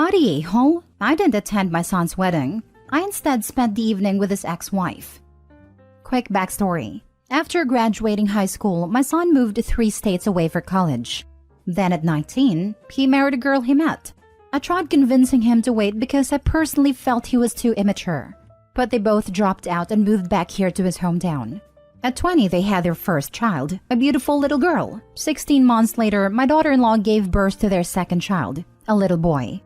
Am I the a-hole? I didn't attend my son's wedding. I instead spent the evening with his ex-wife. Quick backstory. After graduating high school, my son moved 3 states away for college. Then at 19, he married a girl he met. I tried convincing him to wait because I personally felt he was too immature. But they both dropped out and moved back here to his hometown. At 20, they had their first child, a beautiful little girl. 16 months later, my daughter-in-law gave birth to their second child, a little boy.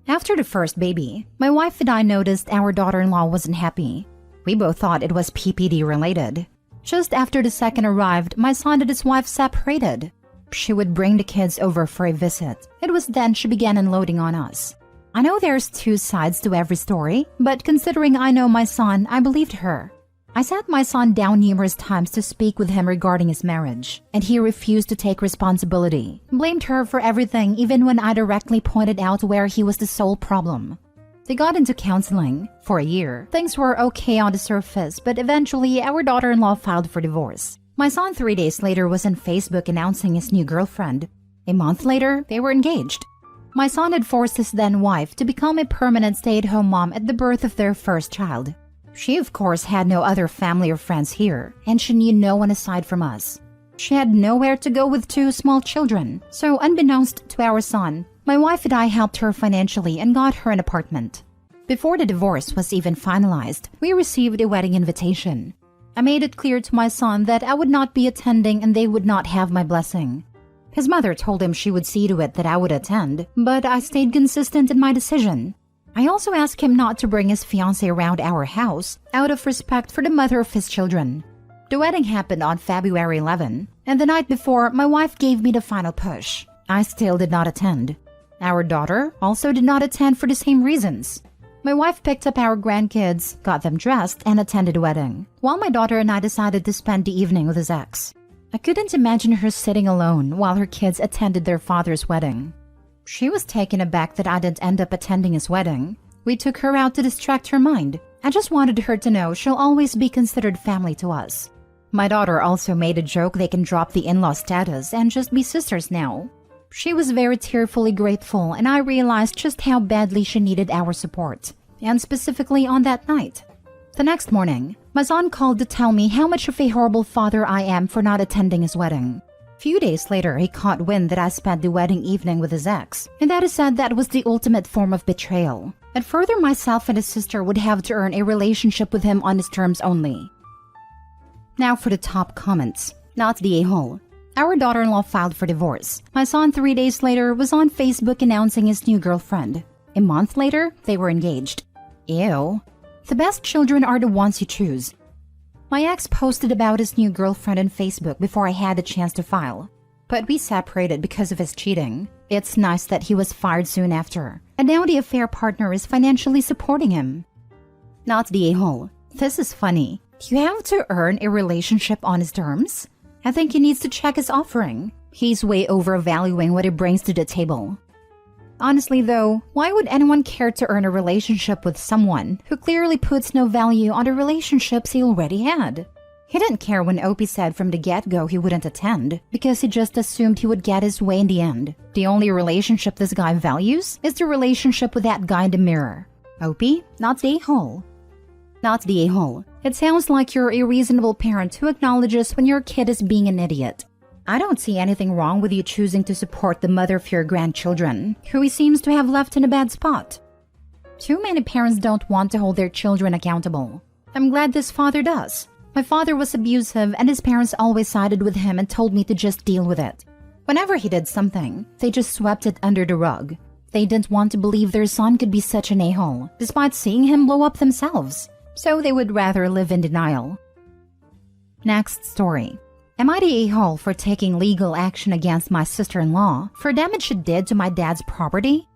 After the first baby, my wife and I noticed our daughter-in-law wasn't happy. We both thought it was PPD related. Just after the second arrived, my son and his wife separated. She would bring the kids over for a visit. It was then she began unloading on us. I know there's 2 sides to every story, but considering I know my son, I believed her. I sat my son down numerous times to speak with him regarding his marriage, and he refused to take responsibility, blamed her for everything even when I directly pointed out where he was the sole problem. They got into counseling. For a year, things were okay on the surface, but eventually our daughter-in-law filed for divorce. My son 3 days later was on Facebook announcing his new girlfriend. A month later, they were engaged. My son had forced his then-wife to become a permanent stay-at-home mom at the birth of their first child. She, of course, had no other family or friends here, and she knew no one aside from us. She had nowhere to go with 2 small children, so unbeknownst to our son, my wife and I helped her financially and got her an apartment. Before the divorce was even finalized, we received a wedding invitation. I made it clear to my son that I would not be attending and they would not have my blessing. His mother told him she would see to it that I would attend, but I stayed consistent in my decision. I also asked him not to bring his fiancée around our house out of respect for the mother of his children. The wedding happened on February 11, and the night before, my wife gave me the final push. I still did not attend. Our daughter also did not attend for the same reasons. My wife picked up our grandkids, got them dressed, and attended the wedding, while my daughter and I decided to spend the evening with his ex. I couldn't imagine her sitting alone while her kids attended their father's wedding. She was taken aback that I didn't end up attending his wedding. We took her out to distract her mind. I just wanted her to know she'll always be considered family to us. My daughter also made a joke they can drop the in-law status and just be sisters now. She was very tearfully grateful, and I realized just how badly she needed our support, and specifically on that night. The next morning, my son called to tell me how much of a horrible father I am for not attending his wedding. Few days later, he caught wind that I spent the wedding evening with his ex, and that he said that was the ultimate form of betrayal. And further, myself and his sister would have to earn a relationship with him on his terms only. Now for the top comments. Not the a-hole. Our daughter-in-law filed for divorce. My son 3 days later was on Facebook announcing his new girlfriend. A month later, they were engaged. Ew. The best children are the ones you choose. My ex posted about his new girlfriend on Facebook before I had the chance to file. But we separated because of his cheating. It's nice that he was fired soon after, and now the affair partner is financially supporting him. Not the a-hole. This is funny. You have to earn a relationship on his terms? I think he needs to check his offering. He's way overvaluing what he brings to the table. Honestly though, why would anyone care to earn a relationship with someone who clearly puts no value on the relationships he already had? He didn't care when Opie said from the get-go he wouldn't attend, because he just assumed he would get his way in the end. The only relationship this guy values is the relationship with that guy in the mirror. Opie, not the a-hole. Not the a-hole. It sounds like you're a reasonable parent who acknowledges when your kid is being an idiot. I don't see anything wrong with you choosing to support the mother of your grandchildren, who he seems to have left in a bad spot. Too many parents don't want to hold their children accountable. I'm glad this father does. My father was abusive, and his parents always sided with him and told me to just deal with it. Whenever he did something, they just swept it under the rug. They didn't want to believe their son could be such an a-hole, despite seeing him blow up themselves. So they would rather live in denial. Next story. Am I the a-hole for taking legal action against my sister-in-law for damage she did to my dad's property?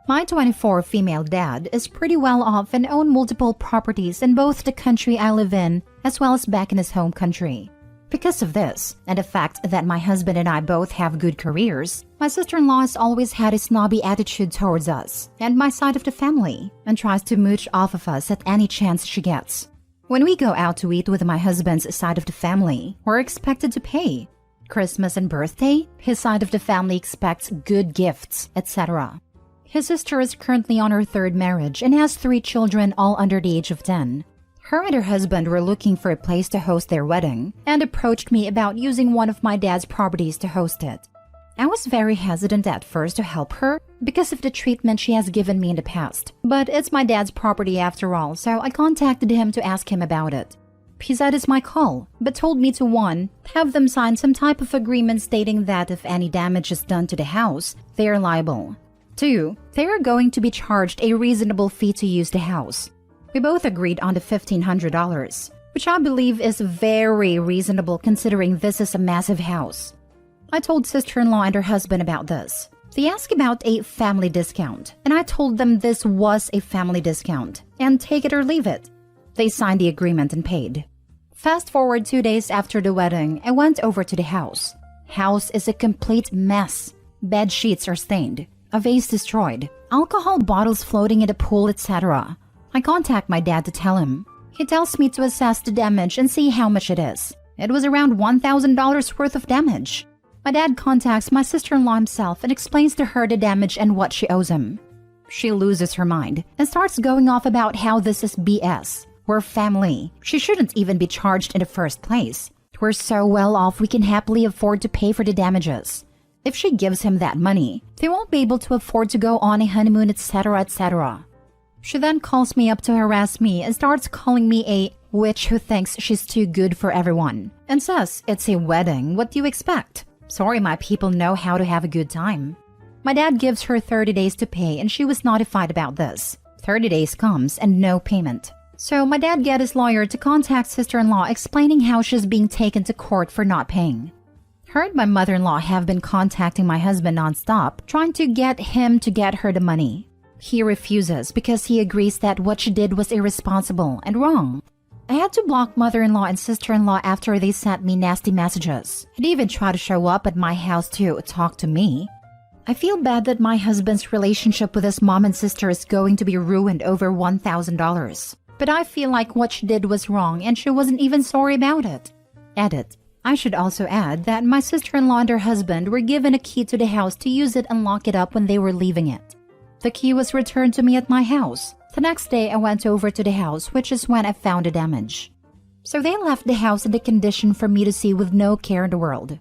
My 24 female dad is pretty well off and owns multiple properties in both the country I live in as well as back in his home country. Because of this, and the fact that my husband and I both have good careers, my sister-in-law has always had a snobby attitude towards us and my side of the family, and tries to mooch off of us at any chance she gets. When we go out to eat with my husband's side of the family, we're expected to pay. Christmas and birthday, his side of the family expects good gifts, etc. His sister is currently on her third marriage and has 3 children, all under the age of 10. Her and her husband were looking for a place to host their wedding and approached me about using one of my dad's properties to host it. I was very hesitant at first to help her because of the treatment she has given me in the past. But it's my dad's property after all, so I contacted him to ask him about it. He said it's my call, but told me to 1. Have them sign some type of agreement stating that if any damage is done to the house, they are liable. 2. They are going to be charged a reasonable fee to use the house. We both agreed on the $1,500, which I believe is very reasonable considering this is a massive house. I told sister-in-law and her husband about this. They asked about a family discount, and I told them this was a family discount, and take it or leave it. They signed the agreement and paid. Fast forward 2 days after the wedding, I went over to the house. House is a complete mess. Bed sheets are stained, a vase destroyed, alcohol bottles floating in the pool, etc. I contact my dad to tell him. He tells me to assess the damage and see how much it is. It was around $1,000 worth of damage. My dad contacts my sister-in-law himself and explains to her the damage and what she owes him. She loses her mind and starts going off about how this is BS. We're family. She shouldn't even be charged in the first place. We're so well off we can happily afford to pay for the damages. If she gives him that money, they won't be able to afford to go on a honeymoon, etc., etc. She then calls me up to harass me and starts calling me a witch who thinks she's too good for everyone and says it's a wedding, what do you expect? Sorry, my people know how to have a good time. My dad gives her 30 days to pay and she was notified about this. 30 days comes and no payment. So my dad got his lawyer to contact sister-in-law explaining how she's being taken to court for not paying. Her and my mother-in-law have been contacting my husband nonstop, trying to get him to get her the money. He refuses because he agrees that what she did was irresponsible and wrong. I had to block mother-in-law and sister-in-law after they sent me nasty messages and even tried to show up at my house to talk to me. I feel bad that my husband's relationship with his mom and sister is going to be ruined over $1,000. But I feel like what she did was wrong and she wasn't even sorry about it. Edit. I should also add that my sister-in-law and her husband were given a key to the house to use it and lock it up when they were leaving it. The key was returned to me at my house. The next day I went over to the house, which is when I found the damage. So they left the house in the condition for me to see with no care in the world.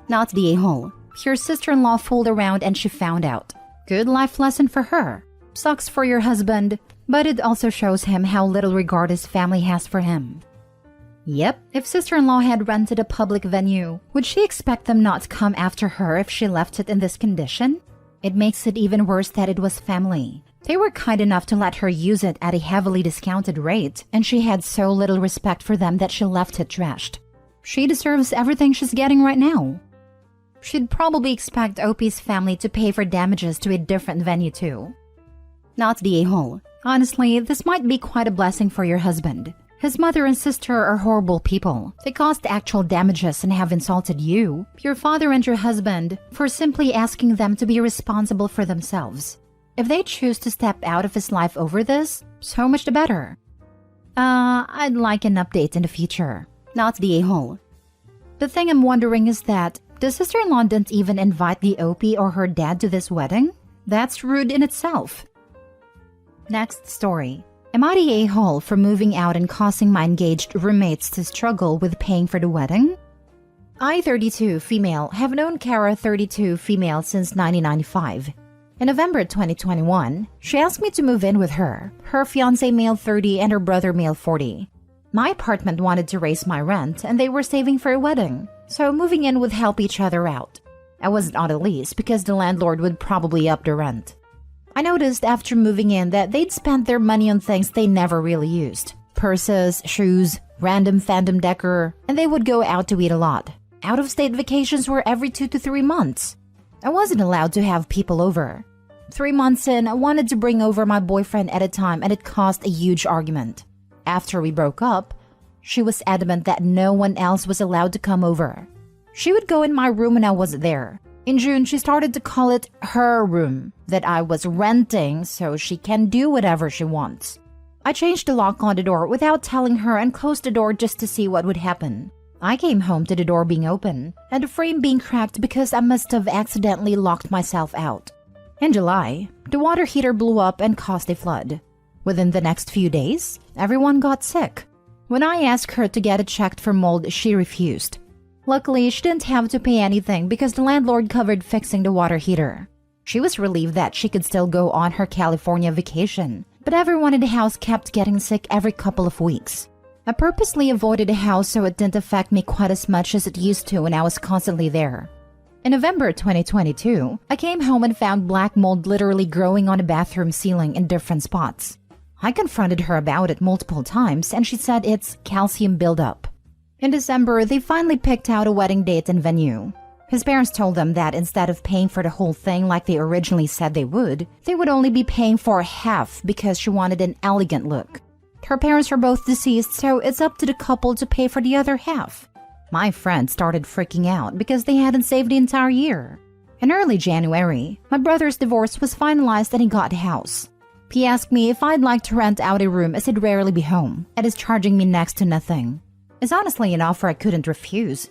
Not the a-hole. Your sister-in-law fooled around and she found out. Good life lesson for her. Sucks for your husband, but it also shows him how little regard his family has for him. Yep, if sister-in-law had rented a public venue, would she expect them not to come after her if she left it in this condition? It makes it even worse that it was family. They were kind enough to let her use it at a heavily discounted rate, and she had so little respect for them that she left it trashed. She deserves everything she's getting right now. She'd probably expect OP's family to pay for damages to a different venue too. Not the a-hole. Honestly, this might be quite a blessing for your husband. His mother and sister are horrible people. They caused actual damages and have insulted you, your father and your husband, for simply asking them to be responsible for themselves. If they choose to step out of his life over this, so much the better. I'd like an update in the future. Not the a-hole. The thing I'm wondering is that the sister-in-law didn't even invite the OP or her dad to this wedding? That's rude in itself. Next story. Am I the a-hole for moving out and causing my engaged roommates to struggle with paying for the wedding? I, 32, female, have known Kara, 32, female, since 1995. In November 2021, she asked me to move in with her fiancé male 30 and her brother male 40. My apartment wanted to raise my rent and they were saving for a wedding, so moving in would help each other out. I wasn't on a lease because the landlord would probably up the rent. I noticed after moving in that they'd spent their money on things they never really used. Purses, shoes, random fandom decor, and they would go out to eat a lot. Out-of-state vacations were every 2 to 3 months. I wasn't allowed to have people over. 3 months in, I wanted to bring over my boyfriend at a time and it caused a huge argument. After we broke up, she was adamant that no one else was allowed to come over. She would go in my room when I wasn't there. In June, she started to call it her room, that I was renting so she can do whatever she wants. I changed the lock on the door without telling her and closed the door just to see what would happen. I came home to the door being open and the frame being cracked because I must have accidentally locked myself out. In July, the water heater blew up and caused a flood. Within the next few days, everyone got sick. When I asked her to get it checked for mold, she refused. Luckily, she didn't have to pay anything because the landlord covered fixing the water heater. She was relieved that she could still go on her California vacation, but everyone in the house kept getting sick every couple of weeks. I purposely avoided the house so it didn't affect me quite as much as it used to when I was constantly there. In November 2022, I came home and found black mold literally growing on the bathroom ceiling in different spots. I confronted her about it multiple times and she said it's calcium buildup. In December, they finally picked out a wedding date and venue. His parents told them that instead of paying for the whole thing like they originally said they would only be paying for half because she wanted an elegant look. Her parents are both deceased, so it's up to the couple to pay for the other half. My friend started freaking out because they hadn't saved the entire year. In early January, my brother's divorce was finalized and he got a house. He asked me if I'd like to rent out a room as he'd rarely be home and is charging me next to nothing. It's honestly an offer I couldn't refuse.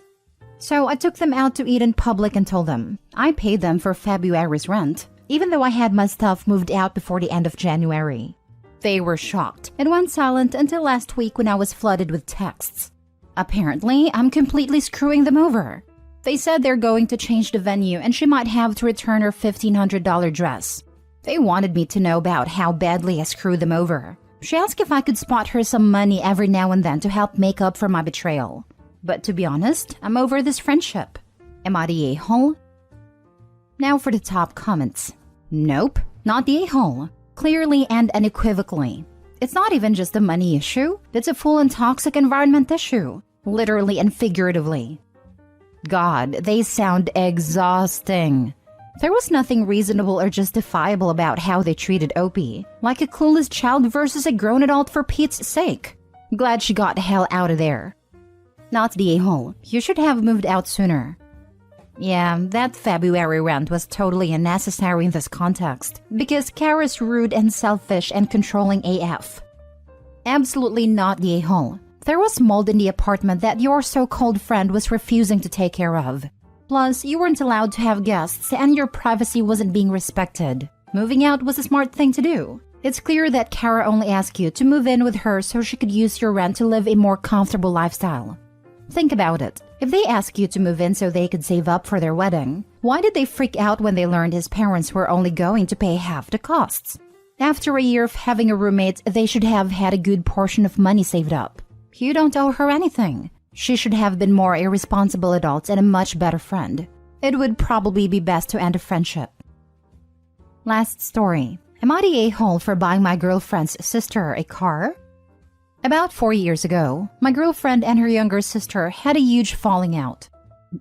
So I took them out to eat in public and told them I paid them for February's rent, even though I had my stuff moved out before the end of January. They were shocked and went silent until last week when I was flooded with texts. Apparently, I'm completely screwing them over. They said they're going to change the venue and she might have to return her $1,500 dress. They wanted me to know about how badly I screwed them over. She asked if I could spot her some money every now and then to help make up for my betrayal. But to be honest, I'm over this friendship. Am I the a-hole? Now for the top comments. Nope, not the a-hole. Clearly and unequivocally. It's not even just a money issue, it's a full and toxic environment issue. Literally and figuratively. God, they sound exhausting. There was nothing reasonable or justifiable about how they treated Opie, like a clueless child versus a grown adult for Pete's sake. Glad she got the hell out of there. Not the a-hole. You should have moved out sooner. Yeah, that February rant was totally unnecessary in this context, because Kara's rude and selfish and controlling AF. Absolutely not the a-hole. There was mold in the apartment that your so-called friend was refusing to take care of. Plus, you weren't allowed to have guests and your privacy wasn't being respected. Moving out was a smart thing to do. It's clear that Kara only asked you to move in with her so she could use your rent to live a more comfortable lifestyle. Think about it. If they asked you to move in so they could save up for their wedding, why did they freak out when they learned his parents were only going to pay half the costs? After a year of having a roommate, they should have had a good portion of money saved up. You don't owe her anything. She should have been more a responsible adult and a much better friend. It would probably be best to end a friendship. Last story. Am I the a-hole for buying my girlfriend's sister a car? About 4 years ago, my girlfriend and her younger sister had a huge falling out.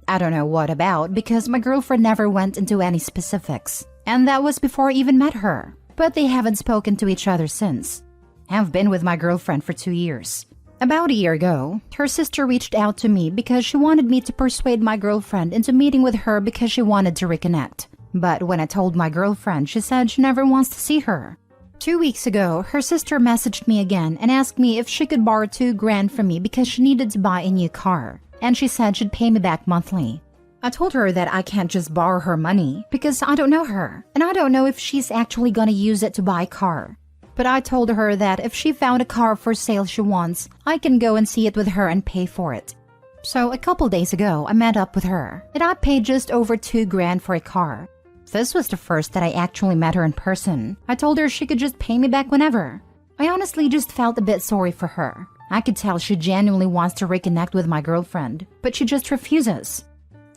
I don't know what about because my girlfriend never went into any specifics, and that was before I even met her. But they haven't spoken to each other since. I've been with my girlfriend for 2 years. About a year ago, her sister reached out to me because she wanted me to persuade my girlfriend into meeting with her because she wanted to reconnect. But when I told my girlfriend, she said she never wants to see her. 2 weeks ago, her sister messaged me again and asked me if she could borrow $2,000 from me because she needed to buy a new car, and she said she'd pay me back monthly. I told her that I can't just borrow her money because I don't know her, and I don't know if she's actually gonna use it to buy a car. But I told her that if she found a car for sale she wants, I can go and see it with her and pay for it. So a couple days ago, I met up with her, and I paid just over $2,000 for a car. This was the first that I actually met her in person. I told her she could just pay me back whenever. I honestly just felt a bit sorry for her. I could tell she genuinely wants to reconnect with my girlfriend, but she just refuses.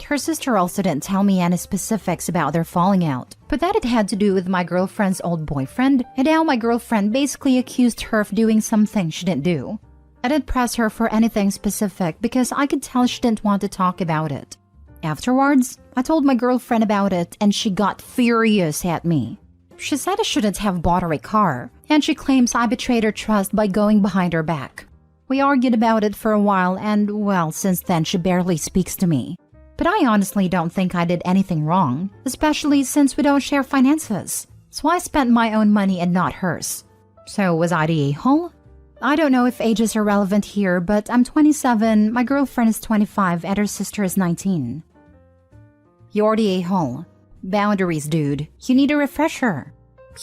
Her sister also didn't tell me any specifics about their falling out, but that it had to do with my girlfriend's old boyfriend and how my girlfriend basically accused her of doing something she didn't do. I didn't press her for anything specific because I could tell she didn't want to talk about it. Afterwards, I told my girlfriend about it and she got furious at me. She said I shouldn't have bought her a car, and she claims I betrayed her trust by going behind her back. We argued about it for a while and, well, since then she barely speaks to me. But I honestly don't think I did anything wrong, especially since we don't share finances. So I spent my own money and not hers. So was I the a-hole? I don't know if ages are relevant here, but I'm 27, my girlfriend is 25, and her sister is 19. You're the a-hole. Boundaries, dude. You need a refresher.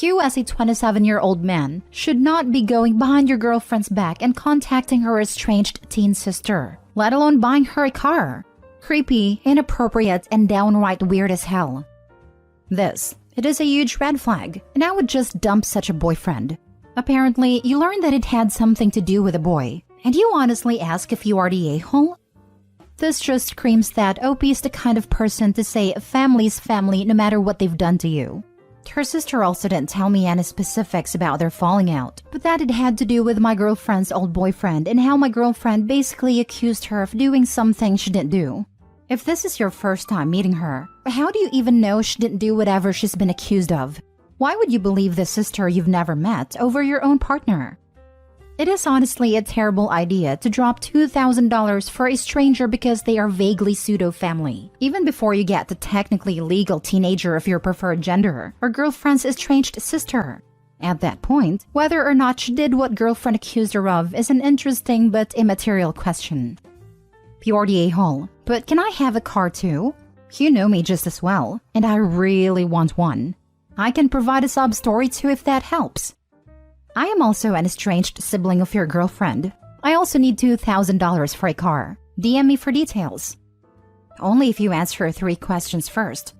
You, as a 27-year-old man, should not be going behind your girlfriend's back and contacting her estranged teen sister, let alone buying her a car. Creepy, inappropriate, and downright weird as hell. It is a huge red flag, and I would just dump such a boyfriend. Apparently, you learned that it had something to do with a boy, and you honestly ask if you are the a-hole? This just screams that OP is the kind of person to say family's family no matter what they've done to you. Her sister also didn't tell me any specifics about their falling out, but that it had to do with my girlfriend's old boyfriend and how my girlfriend basically accused her of doing something she didn't do. If this is your first time meeting her, how do you even know she didn't do whatever she's been accused of? Why would you believe the sister you've never met over your own partner? It is honestly a terrible idea to drop $2,000 for a stranger because they are vaguely pseudo-family, even before you get the technically legal teenager of your preferred gender or girlfriend's estranged sister. At that point, whether or not she did what girlfriend accused her of is an interesting but immaterial question. You're the a-hole, but can I have a car too? You know me just as well, and I really want one. I can provide a sob story too if that helps. I am also an estranged sibling of your girlfriend. I also need $2,000 for a car. DM me for details. Only if you answer 3 questions first.